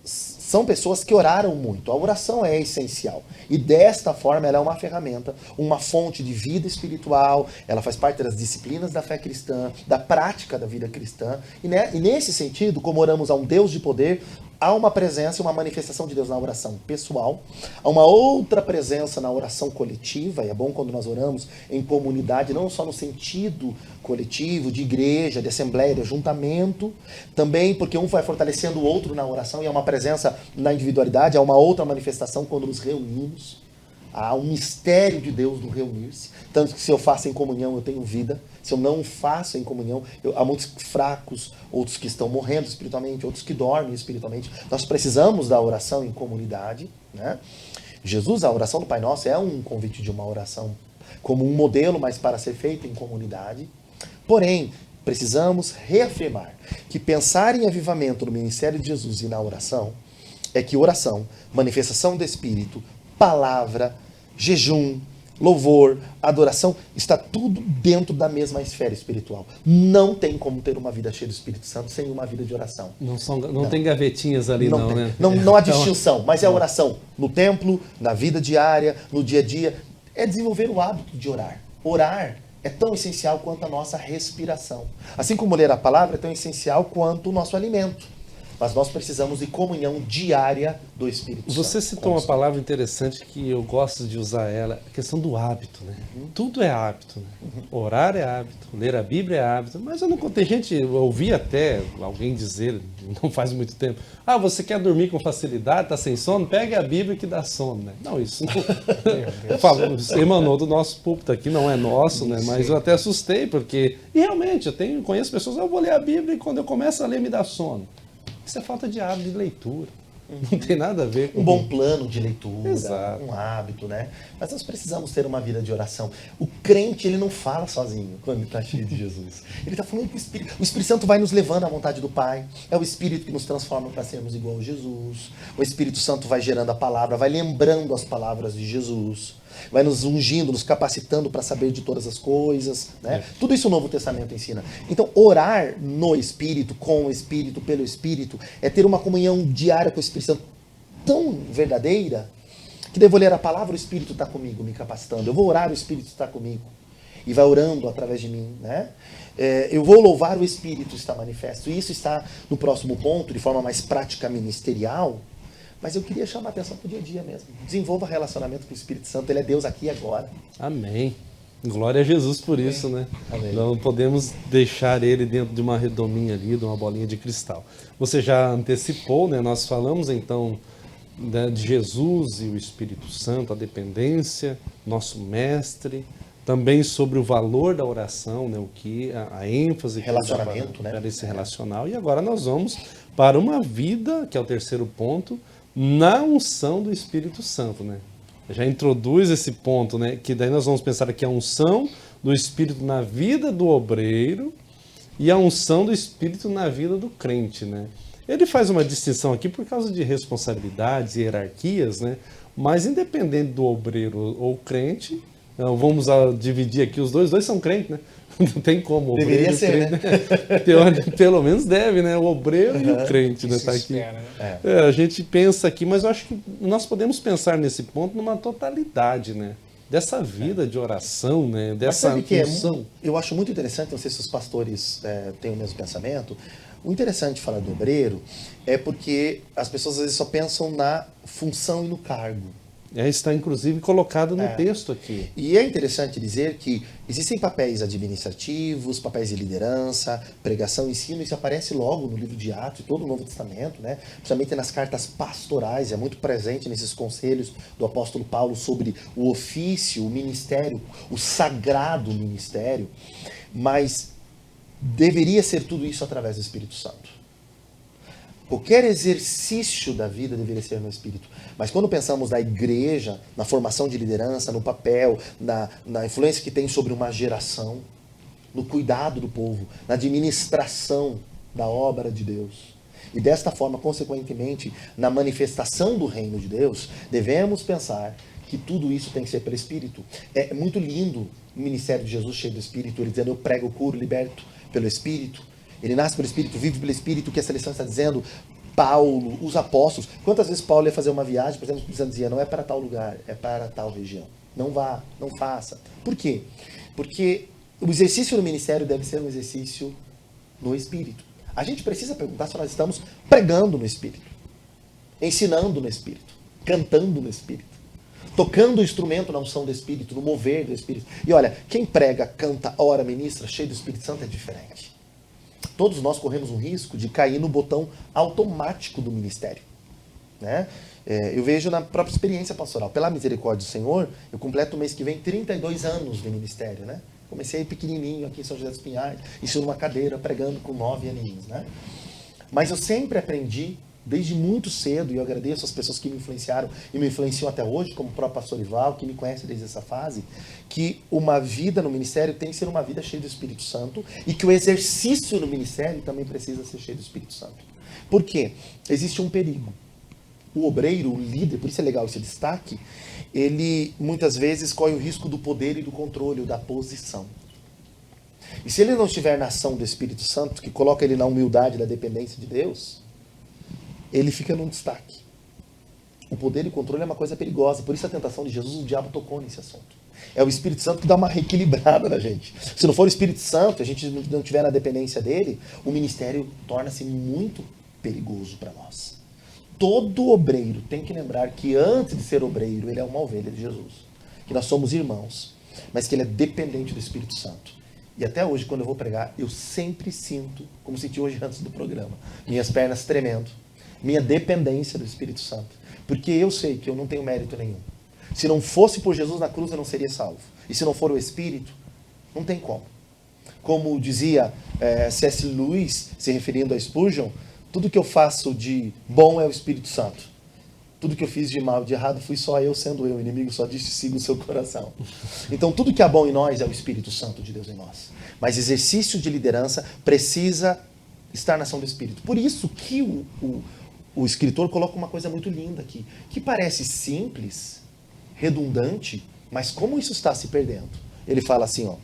são pessoas que oraram muito. A oração é essencial. E desta forma ela é uma ferramenta, uma fonte de vida espiritual. Ela faz parte das disciplinas da fé cristã, da prática da vida cristã. E nesse sentido, como oramos a um Deus de poder, há uma presença e uma manifestação de Deus na oração pessoal, há uma outra presença na oração coletiva, e é bom quando nós oramos em comunidade, não só no sentido coletivo, de igreja, de assembleia, de ajuntamento, também porque um vai fortalecendo o outro na oração, e há uma presença na individualidade, há uma outra manifestação quando nos reunimos. Há um mistério de Deus no reunir-se. Tanto que se eu faço em comunhão, eu tenho vida. Se eu não faço em comunhão, há muitos fracos, outros que estão morrendo espiritualmente, outros que dormem espiritualmente. Nós precisamos da oração em comunidade, né? Jesus, a oração do Pai Nosso é um convite de uma oração como um modelo, mas para ser feita em comunidade. Porém, precisamos reafirmar que pensar em avivamento no ministério de Jesus e na oração é que oração, manifestação do Espírito, palavra, jejum, louvor, adoração, está tudo dentro da mesma esfera espiritual. Não tem como ter uma vida cheia do Espírito Santo sem uma vida de oração. Não tem gavetinhas ali não, né? Não há distinção, mas é a oração no templo, na vida diária, no dia a dia. É desenvolver o hábito de orar. Orar é tão essencial quanto a nossa respiração. Assim como ler a palavra é tão essencial quanto o nosso alimento. Mas nós precisamos de comunhão diária do Espírito Santo. Você citou uma palavra interessante que eu gosto de usar ela, a questão do hábito, né? Tudo é hábito, né? Orar é hábito, ler a Bíblia é hábito, mas tem gente, eu ouvi até alguém dizer, não faz muito tempo, você quer dormir com facilidade, tá sem sono? Pegue a Bíblia que dá sono, né? Não, isso não... Você emanou do nosso púlpito aqui, não é nosso, né? Mas eu até assustei, porque... E realmente, conheço pessoas, eu vou ler a Bíblia e quando eu começo a ler me dá sono. Isso é falta de hábito de leitura. Não tem nada a ver com... Um bom plano de leitura, Exato. Um hábito, né? Mas nós precisamos ter uma vida de oração. O crente, ele não fala sozinho quando ele está cheio de Jesus. Ele está falando que o Espírito Santo vai nos levando à vontade do Pai. É o Espírito que nos transforma para sermos igual a Jesus. O Espírito Santo vai gerando a palavra, vai lembrando as palavras de Jesus. Vai nos ungindo, nos capacitando para saber de todas as coisas, né? Tudo isso o Novo Testamento ensina. Então, orar no Espírito, com o Espírito, pelo Espírito, é ter uma comunhão diária com o Espírito Santo tão verdadeira, que daí eu vou ler a palavra, o Espírito está comigo, me capacitando. Eu vou orar, o Espírito está comigo. E vai orando através de mim, né? Eu vou louvar, o Espírito está manifesto. E isso está no próximo ponto, de forma mais prática ministerial. Mas eu queria chamar a atenção para o dia a dia mesmo. Desenvolva relacionamento com o Espírito Santo. Ele é Deus aqui e agora. Amém. Glória a Jesus por isso, né? Amém. Não podemos deixar ele dentro de uma redominha ali, de uma bolinha de cristal. Você já antecipou, né? Nós falamos então de Jesus e o Espírito Santo, a dependência, nosso mestre, também sobre o valor da oração, né? O que a ênfase relacionamento, né? Para esse relacional. E agora nós vamos para uma vida, que é o terceiro ponto, na unção do Espírito Santo, né? Já introduz esse ponto, né? Que daí nós vamos pensar aqui a unção do Espírito na vida do obreiro e a unção do Espírito na vida do crente, né? Ele faz uma distinção aqui por causa de responsabilidades e hierarquias, né? Mas independente do obreiro ou crente, vamos dividir aqui os dois são crentes, né? Não tem como. Deveria ser, crente, né? Pelo menos deve, né? O obreiro e o crente, né? Tá aqui. Espera, né? A gente pensa aqui, mas eu acho que nós podemos pensar nesse ponto numa totalidade, né? dessa vida de oração, né? Mas Dessa sabe que função. eu acho muito interessante, não sei se os pastores têm o mesmo pensamento, o interessante de falar do obreiro é porque as pessoas às vezes só pensam na função e no cargo. Está inclusive colocado no texto aqui. E é interessante dizer que existem papéis administrativos, papéis de liderança, pregação e ensino, isso aparece logo no livro de Atos e todo o Novo Testamento, né? Principalmente nas cartas pastorais, é muito presente nesses conselhos do apóstolo Paulo sobre o ofício, o ministério, o sagrado ministério, mas deveria ser tudo isso através do Espírito Santo. Qualquer exercício da vida deveria ser no Espírito. Mas quando pensamos na igreja, na formação de liderança, no papel, na influência que tem sobre uma geração, no cuidado do povo, na administração da obra de Deus, e desta forma, consequentemente, na manifestação do reino de Deus, devemos pensar que tudo isso tem que ser pelo Espírito. É muito lindo o ministério de Jesus cheio do Espírito, ele dizendo: eu prego, curo, liberto pelo Espírito. Ele nasce pelo Espírito, vive pelo Espírito, que essa lição está dizendo. Paulo, os apóstolos. Quantas vezes Paulo ia fazer uma viagem, por exemplo, dizia: não é para tal lugar, é para tal região. Não vá, não faça. Por quê? Porque o exercício no ministério deve ser um exercício no Espírito. A gente precisa perguntar se nós estamos pregando no Espírito, ensinando no Espírito, cantando no Espírito, tocando o instrumento na unção do Espírito, no mover do Espírito. E olha, quem prega, canta, ora, ministra, cheio do Espírito Santo é diferente. Todos nós corremos um risco de cair no botão automático do ministério, né? Eu vejo na própria experiência pastoral. Pela misericórdia do Senhor, eu completo o mês que vem 32 anos de ministério, né? Comecei pequenininho aqui em São José dos Pinhais, ensino uma cadeira, pregando com 9 aninhos, né? Mas eu sempre aprendi, desde muito cedo, e eu agradeço as pessoas que me influenciaram e me influenciam até hoje, como o próprio pastor Ival, que me conhece desde essa fase, que uma vida no ministério tem que ser uma vida cheia do Espírito Santo e que o exercício no ministério também precisa ser cheio do Espírito Santo. Por quê? Existe um perigo. O obreiro, o líder, por isso é legal esse destaque, ele muitas vezes corre o risco do poder e do controle, ou da posição. E se ele não estiver na ação do Espírito Santo, que coloca ele na humildade da dependência de Deus, ele fica num destaque. O poder e o controle é uma coisa perigosa, por isso a tentação de Jesus, o diabo tocou nesse assunto. É o Espírito Santo que dá uma reequilibrada na gente. Se não for o Espírito Santo, a gente não tiver na dependência dele, o ministério torna-se muito perigoso para nós. Todo obreiro tem que lembrar que antes de ser obreiro, ele é uma ovelha de Jesus. Que nós somos irmãos, mas que ele é dependente do Espírito Santo. E até hoje, quando eu vou pregar, eu sempre sinto, como senti hoje antes do programa, minhas pernas tremendo, minha dependência do Espírito Santo. Porque eu sei que eu não tenho mérito nenhum. Se não fosse por Jesus na cruz, eu não seria salvo. E se não for o Espírito, não tem como. Como dizia C.S. Lewis, se referindo a Spurgeon, tudo que eu faço de bom é o Espírito Santo. Tudo que eu fiz de mal, de errado, fui só eu sendo eu. O inimigo só disse: siga o seu coração. Então, tudo que é bom em nós é o Espírito Santo de Deus em nós. Mas exercício de liderança precisa estar na ação do Espírito. Por isso que o escritor coloca uma coisa muito linda aqui, que parece simples, redundante, mas como isso está se perdendo? Ele fala assim, ó: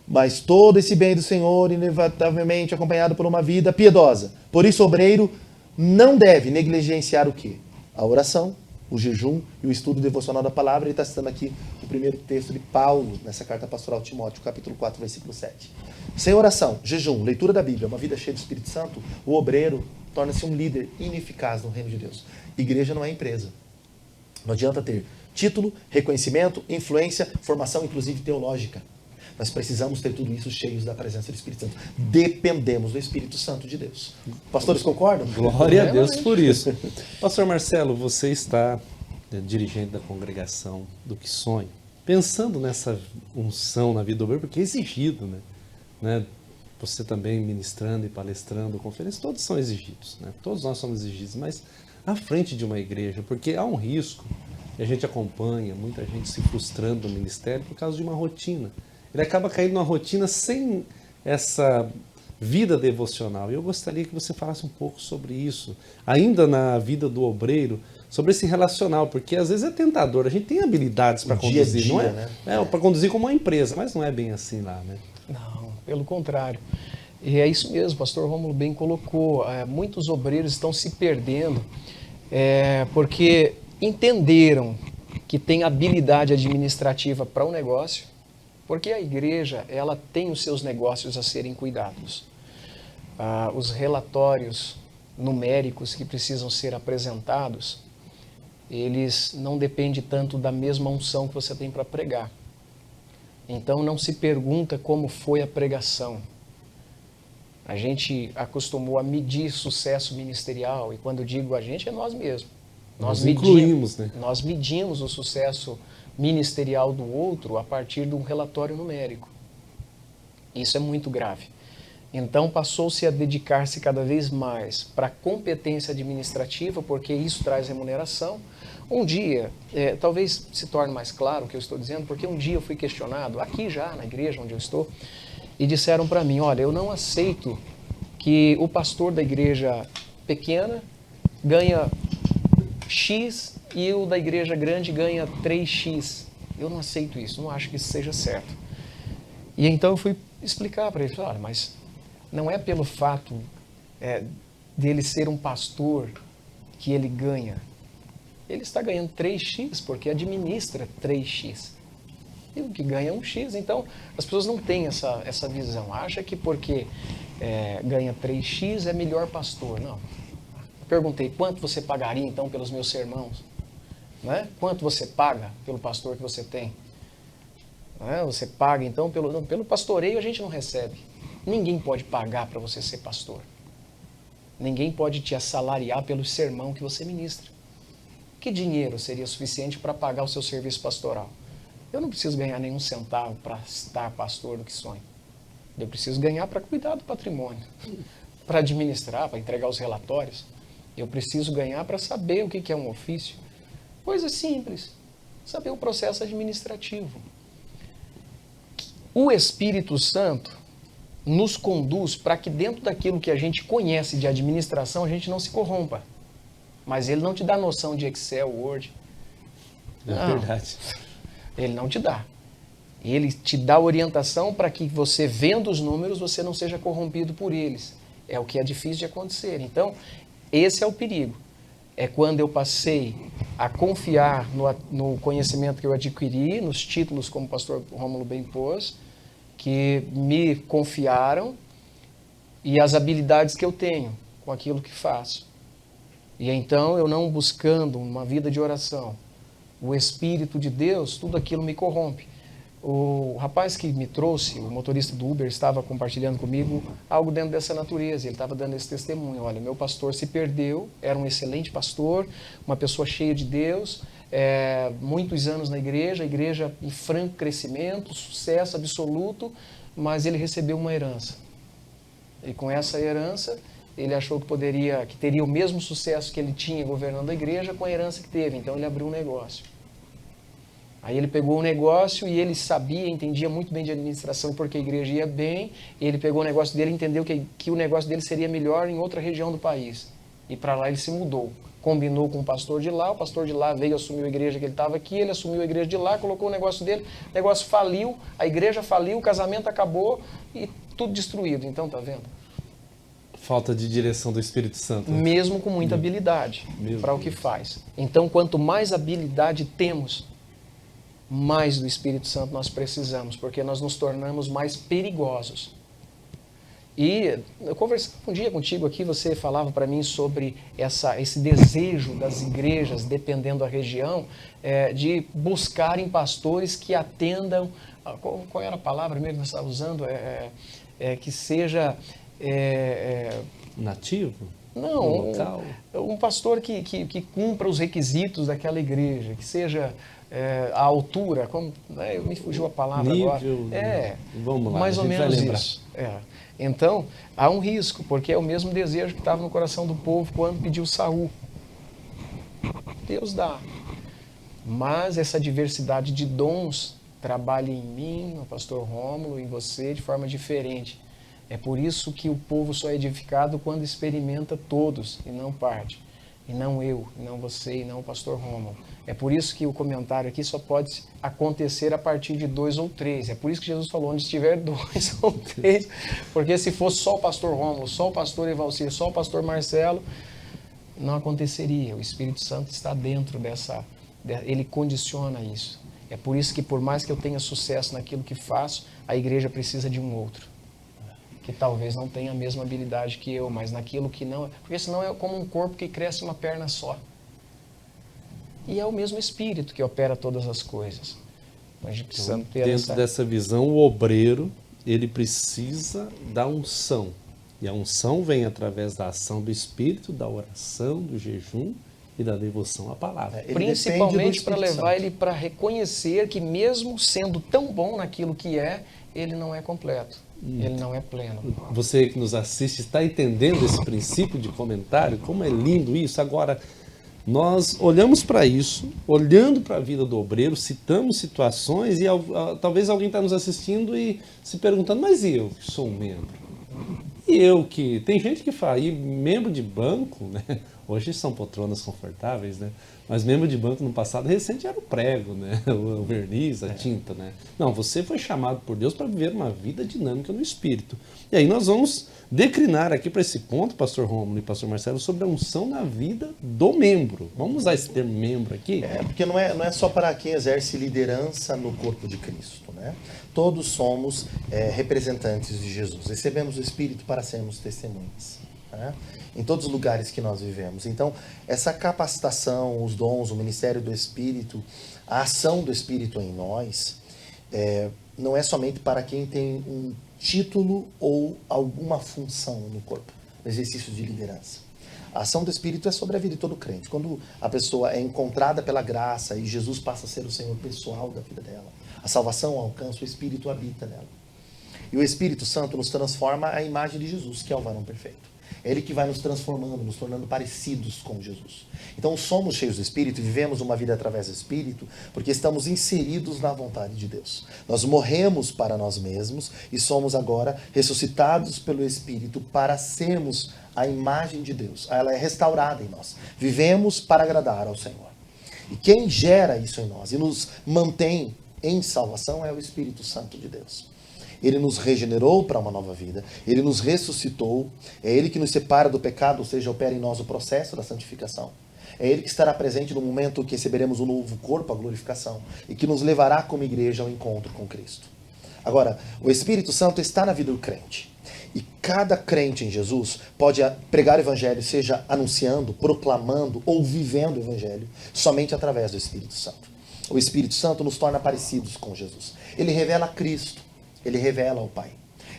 mas todo esse bem do Senhor, inevitavelmente acompanhado por uma vida piedosa. Por isso, o obreiro não deve negligenciar o quê? A oração, o jejum e o estudo devocional da palavra. Ele está citando aqui o primeiro texto de Paulo, nessa carta pastoral de Timóteo, capítulo 4, versículo 7. Sem oração, jejum, leitura da Bíblia, uma vida cheia do Espírito Santo, o obreiro torna-se um líder ineficaz no reino de Deus. Igreja não é empresa. Não adianta ter título, reconhecimento, influência, formação inclusive teológica. Nós precisamos ter tudo isso cheios da presença do Espírito Santo. Dependemos do Espírito Santo de Deus. Pastores concordam? Glória a Deus por isso. Pastor Marcelo, você está dirigente da congregação do Que Sonho, pensando nessa unção na vida do obreiro, porque é exigido, né? Você também ministrando e palestrando, conferência, todos são exigidos, né? Todos nós somos exigidos, mas à frente de uma igreja, porque há um risco, e a gente acompanha muita gente se frustrando no ministério por causa de uma rotina. Ele acaba caindo numa rotina sem essa vida devocional. E eu gostaria que você falasse um pouco sobre isso, ainda na vida do obreiro, sobre esse relacional, porque às vezes é tentador. A gente tem habilidades para conduzir, dia, não é? Né? Para conduzir como uma empresa, mas não é bem assim lá, né? Não, pelo contrário. E é isso mesmo, o pastor Rômulo bem colocou. Muitos obreiros estão se perdendo porque entenderam que tem habilidade administrativa para o negócio, porque a igreja ela tem os seus negócios a serem cuidados. Os relatórios numéricos que precisam ser apresentados, eles não dependem tanto da mesma unção que você tem para pregar. Então não se pergunta como foi a pregação. A gente acostumou a medir sucesso ministerial, e quando digo a gente, é nós mesmos. Nós incluímos, né? Nós medimos o sucesso ministerial do outro a partir de um relatório numérico. Isso é muito grave. Então passou-se a dedicar-se cada vez mais para a competência administrativa, porque isso traz remuneração. Um dia, talvez se torne mais claro o que eu estou dizendo, porque um dia eu fui questionado, aqui já na igreja onde eu estou, e disseram para mim, olha, eu não aceito que o pastor da igreja pequena ganha X e o da igreja grande ganha 3X. Eu não aceito isso, não acho que isso seja certo. E então eu fui explicar para ele, olha, mas não é pelo fato dele ser um pastor que ele ganha. Ele está ganhando 3X porque administra 3X. E o que ganha é 1X. Então, as pessoas não têm essa visão. Acha que porque ganha 3X é melhor pastor. Não. Perguntei, quanto você pagaria então pelos meus sermãos? Né? Quanto você paga pelo pastor que você tem? Né? Você paga então pelo pastoreio a gente não recebe. Ninguém pode pagar para você ser pastor. Ninguém pode te assalariar pelo sermão que você ministra. Que dinheiro seria suficiente para pagar o seu serviço pastoral? Eu não preciso ganhar nenhum centavo para estar pastor do que sonho. Eu preciso ganhar para cuidar do patrimônio, para administrar, para entregar os relatórios. Eu preciso ganhar para saber o que é um ofício. Coisa simples, saber o processo administrativo. O Espírito Santo nos conduz para que dentro daquilo que a gente conhece de administração, a gente não se corrompa. Mas ele não te dá noção de Excel, Word. É verdade. Ele não te dá. Ele te dá orientação para que você, vendo os números, você não seja corrompido por eles. É o que é difícil de acontecer. Então, esse é o perigo. É quando eu passei a confiar no conhecimento que eu adquiri, nos títulos, como o pastor Rômulo bem pôs, que me confiaram, e as habilidades que eu tenho com aquilo que faço. E então, eu não buscando uma vida de oração, o Espírito de Deus, tudo aquilo me corrompe. O rapaz que me trouxe, o motorista do Uber, estava compartilhando comigo algo dentro dessa natureza. Ele estava dando esse testemunho. Olha, meu pastor se perdeu, era um excelente pastor, uma pessoa cheia de Deus, muitos anos na igreja, a igreja em franco crescimento, sucesso absoluto, mas ele recebeu uma herança. E com essa herança, ele achou que teria o mesmo sucesso que ele tinha governando a igreja com a herança que teve. Então ele abriu um negócio. Aí ele pegou o negócio e ele sabia, entendia muito bem de administração porque a igreja ia bem. Ele pegou o negócio dele e entendeu que o negócio dele seria melhor em outra região do país. E para lá ele se mudou. Combinou com o pastor de lá veio, assumiu a igreja que ele estava aqui, ele assumiu a igreja de lá, colocou o negócio dele, o negócio faliu, a igreja faliu, o casamento acabou e tudo destruído. Então, tá vendo? Falta de direção do Espírito Santo. Mesmo com muita habilidade para o que faz. Então, quanto mais habilidade temos, mais do Espírito Santo nós precisamos, porque nós nos tornamos mais perigosos. E eu conversei um dia contigo aqui, você falava para mim sobre esse desejo das igrejas, dependendo da região, de buscarem pastores que atendam, qual era a palavra mesmo que você estava usando? Que seja... Nativo? Não, local? Um pastor que cumpra os requisitos daquela igreja, que seja a altura, me fugiu a palavra nível, agora. Vamos lá, mais ou menos lembrar. isso. Então, há um risco, porque é o mesmo desejo que estava no coração do povo quando pediu Saul. Deus dá. Mas essa diversidade de dons trabalha em mim, no pastor Rômulo, em você, de forma diferente. É por isso que o povo só é edificado quando experimenta todos, e não parte. E não eu, e não você, e não o pastor Rômulo. É por isso que o comentário aqui só pode acontecer a partir de 2 ou 3. É por isso que Jesus falou, onde estiver 2 ou 3. Porque se fosse só o pastor Rômulo, só o pastor Evalcir, só o pastor Marcelo, não aconteceria. O Espírito Santo está dentro Ele condiciona isso. É por isso que, por mais que eu tenha sucesso naquilo que faço, a igreja precisa de um outro, que talvez não tenha a mesma habilidade que eu, mas naquilo que não... Porque senão é como um corpo que cresce uma perna só. E é o mesmo Espírito que opera todas as coisas. A gente precisa ter Dentro dessa visão, o obreiro, ele precisa da unção. E a unção vem através da ação do Espírito, da oração, do jejum e da devoção à palavra. Principalmente para levar ele para reconhecer que mesmo sendo tão bom naquilo que é, ele não é completo, ele não é pleno. Você que nos assiste está entendendo esse princípio de comentário? Como é lindo isso. Agora, nós olhamos para isso, olhando para a vida do obreiro, citamos situações e talvez alguém está nos assistindo e se perguntando, mas e eu que sou um membro? E eu que... Tem gente que fala, e membro de banco, né? Hoje são poltronas confortáveis, né? Mas membro de banco no passado recente era o prego, né? O verniz, a tinta, né? Não, você foi chamado por Deus para viver uma vida dinâmica no Espírito. E aí nós vamos declinar aqui para esse ponto, pastor Rômulo e pastor Marcelo, sobre a unção na vida do membro. Vamos usar esse termo membro aqui? Porque não é só para quem exerce liderança no corpo de Cristo, né? Todos somos representantes de Jesus. Recebemos o Espírito para sermos testemunhas, né? Em todos os lugares que nós vivemos. Então, essa capacitação, os dons, o ministério do Espírito, a ação do Espírito em nós, não é somente para quem tem um título ou alguma função no corpo, no exercício de liderança. A ação do Espírito é sobre a vida de todo crente. Quando a pessoa é encontrada pela graça e Jesus passa a ser o Senhor pessoal da vida dela, a salvação alcança, o Espírito habita nela. E o Espírito Santo nos transforma à imagem de Jesus, que é o varão perfeito. É Ele que vai nos transformando, nos tornando parecidos com Jesus. Então somos cheios do Espírito e vivemos uma vida através do Espírito porque estamos inseridos na vontade de Deus. Nós morremos para nós mesmos e somos agora ressuscitados pelo Espírito para sermos a imagem de Deus. Ela é restaurada em nós. Vivemos para agradar ao Senhor. E quem gera isso em nós e nos mantém em salvação é o Espírito Santo de Deus. Ele nos regenerou para uma nova vida, Ele nos ressuscitou, é Ele que nos separa do pecado, ou seja, opera em nós o processo da santificação. É Ele que estará presente no momento que receberemos um novo corpo, a glorificação, e que nos levará como igreja ao encontro com Cristo. Agora, o Espírito Santo está na vida do crente. E cada crente em Jesus pode pregar o Evangelho, seja anunciando, proclamando ou vivendo o Evangelho, somente através do Espírito Santo. O Espírito Santo nos torna parecidos com Jesus. Ele revela Cristo. Ele revela ao Pai.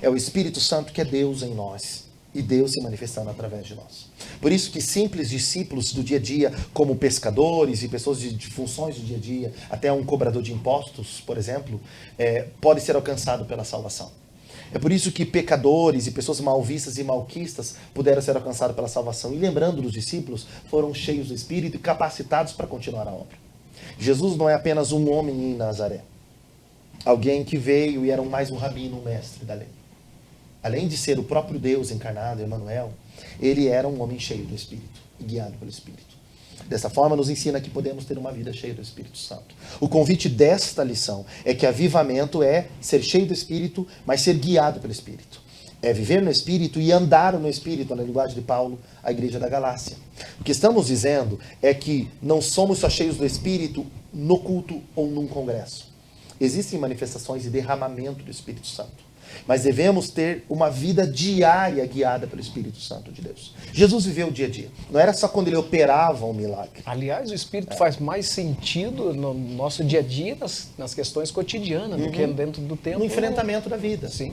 É o Espírito Santo que é Deus em nós. E Deus se manifestando através de nós. Por isso que simples discípulos do dia a dia, como pescadores e pessoas de funções do dia a dia, até um cobrador de impostos, por exemplo, pode ser alcançado pela salvação. É por isso que pecadores e pessoas mal vistas e malquistas puderam ser alcançados pela salvação. E lembrando dos discípulos, foram cheios do Espírito e capacitados para continuar a obra. Jesus não é apenas um homem em Nazaré. Alguém que veio e era mais um rabino, um mestre da lei. Além de ser o próprio Deus encarnado, Emmanuel, ele era um homem cheio do Espírito e guiado pelo Espírito. Dessa forma, nos ensina que podemos ter uma vida cheia do Espírito Santo. O convite desta lição é que avivamento é ser cheio do Espírito, mas ser guiado pelo Espírito. É viver no Espírito e andar no Espírito, na linguagem de Paulo, a igreja da Galácia. O que estamos dizendo é que não somos só cheios do Espírito no culto ou num congresso. Existem manifestações de derramamento do Espírito Santo. Mas devemos ter uma vida diária guiada pelo Espírito Santo de Deus. Jesus viveu o dia a dia. Não era só quando ele operava um milagre. Aliás, o Espírito faz mais sentido no nosso dia a dia, nas questões cotidianas, do que dentro do tempo. No enfrentamento da vida. Sim.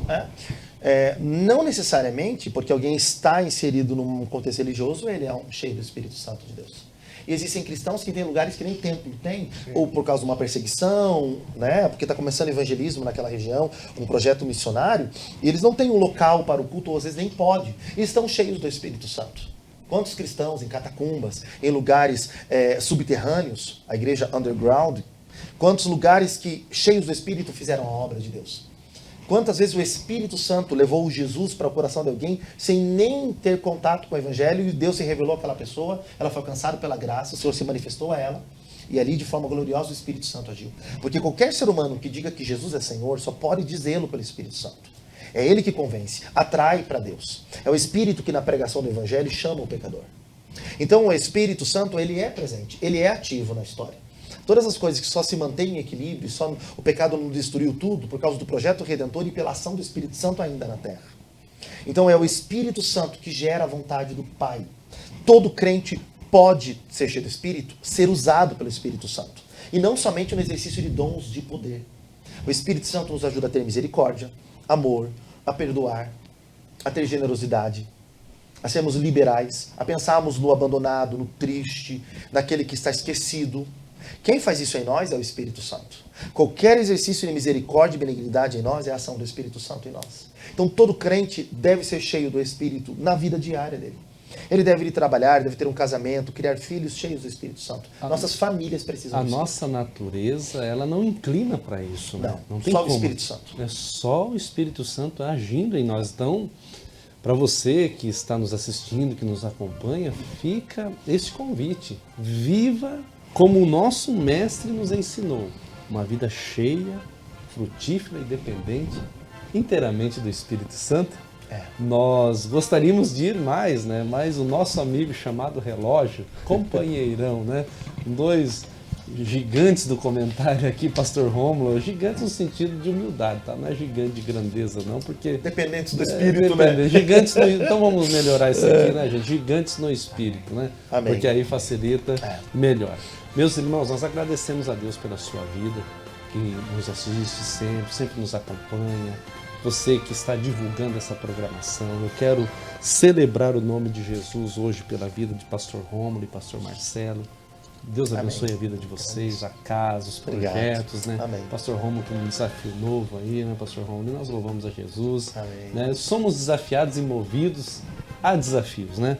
Não necessariamente porque alguém está inserido num contexto religioso, ele é cheio do Espírito Santo de Deus. E existem cristãos que têm lugares que nem templo tem, ou por causa de uma perseguição, né? Porque está começando evangelismo naquela região, um projeto missionário, e eles não têm um local para o culto, ou às vezes nem pode, e estão cheios do Espírito Santo. Quantos cristãos em catacumbas, em lugares subterrâneos, a igreja underground, quantos lugares que cheios do Espírito fizeram a obra de Deus? Quantas vezes o Espírito Santo levou Jesus para o coração de alguém sem nem ter contato com o Evangelho e Deus se revelou àquela pessoa, ela foi alcançada pela graça, o Senhor se manifestou a ela e ali de forma gloriosa o Espírito Santo agiu. Porque qualquer ser humano que diga que Jesus é Senhor só pode dizê-lo pelo Espírito Santo. É Ele que convence, atrai para Deus. É o Espírito que na pregação do Evangelho chama o pecador. Então o Espírito Santo ele é presente, ele é ativo na história. Todas as coisas que só se mantêm em equilíbrio, só o pecado não destruiu tudo por causa do projeto redentor e pela ação do Espírito Santo ainda na terra. Então é o Espírito Santo que gera a vontade do Pai. Todo crente pode, ser cheio do Espírito, ser usado pelo Espírito Santo. E não somente no exercício de dons de poder. O Espírito Santo nos ajuda a ter misericórdia, amor, a perdoar, a ter generosidade, a sermos liberais, a pensarmos no abandonado, no triste, naquele que está esquecido. Quem faz isso em nós é o Espírito Santo. Qualquer exercício de misericórdia e benignidade em nós é a ação do Espírito Santo em nós. Então todo crente deve ser cheio do Espírito na vida diária dele. Ele deve ir trabalhar, deve ter um casamento, criar filhos cheios do Espírito Santo. Nossas famílias precisam disso. A nossa natureza, ela não inclina para isso, né? Não tem só como. o Espírito Santo. É só o Espírito Santo agindo em nós. Então, para você que está nos assistindo, que nos acompanha, fica este convite. Viva como o nosso mestre nos ensinou. Uma vida cheia, frutífera e dependente inteiramente do Espírito Santo. Nós gostaríamos de ir mais, né? Mas o nosso amigo chamado Relógio, companheirão, né? Dois gigantes do comentário aqui, Pastor Rômulo, gigantes no sentido de humildade, tá? Não é gigante de grandeza, não, porque... Dependentes do Espírito, né? Gigantes no... Então vamos melhorar isso aqui, né, gente? Gigantes no Espírito, né? Amém. Porque aí facilita melhor. Meus irmãos, nós agradecemos a Deus pela sua vida, que nos assiste sempre, sempre nos acompanha. Você que está divulgando essa programação, eu quero celebrar o nome de Jesus hoje pela vida de Pastor Rômulo e Pastor Marcelo. Deus abençoe a vida de vocês, a casa, os projetos, né? Amém. Pastor Rômulo com um desafio novo aí, né, Pastor Rômulo? E nós louvamos a Jesus. Amém. Né? Somos desafiados e movidos a desafios, né?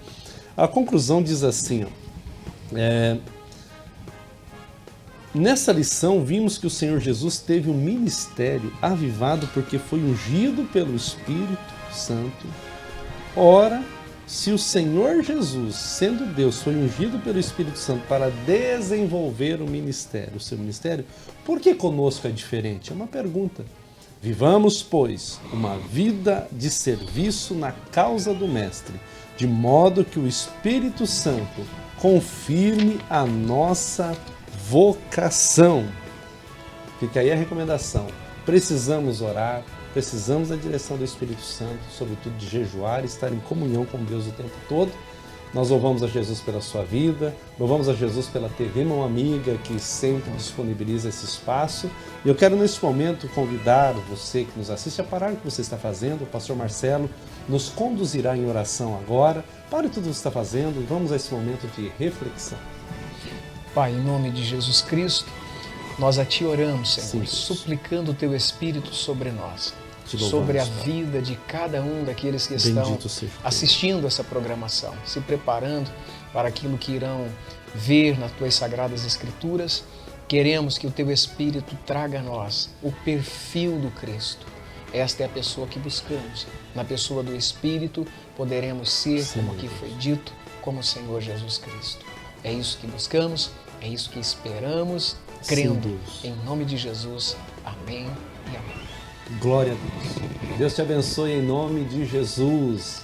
A conclusão diz assim, ó, nessa lição, vimos que o Senhor Jesus teve um ministério avivado porque foi ungido pelo Espírito Santo. Ora, se o Senhor Jesus, sendo Deus, foi ungido pelo Espírito Santo para desenvolver o ministério, o seu ministério, por que conosco é diferente? É uma pergunta. Vivamos, pois, uma vida de serviço na causa do Mestre, de modo que o Espírito Santo confirme a nossa vocação. Fica aí a recomendação. Precisamos orar, precisamos da direção do Espírito Santo, sobretudo de jejuar e estar em comunhão com Deus o tempo todo. Nós louvamos a Jesus pela sua vida, louvamos a Jesus pela TV Mão Amiga, que sempre disponibiliza esse espaço. E eu quero nesse momento convidar você que nos assiste a parar o que você está fazendo. O pastor Marcelo nos conduzirá em oração agora. Pare tudo o que você está fazendo e vamos a esse momento de reflexão. Pai, em nome de Jesus Cristo, nós a Ti oramos, Senhor, Sim. suplicando o Teu Espírito sobre nós, Te louvamos, sobre a Pai. vida de cada um daqueles que estão Bendito seja Deus. assistindo essa programação, se preparando para aquilo que irão ver nas Tuas Sagradas Escrituras. Queremos que o Teu Espírito traga a nós o perfil do Cristo. Esta é a pessoa que buscamos. Na pessoa do Espírito poderemos ser, Sim, como aqui foi dito, como o Senhor Jesus Cristo. É isso que buscamos, é isso que esperamos, crendo Deus. em nome de Jesus. Amém e amém. Glória a Deus. Deus te abençoe em nome de Jesus.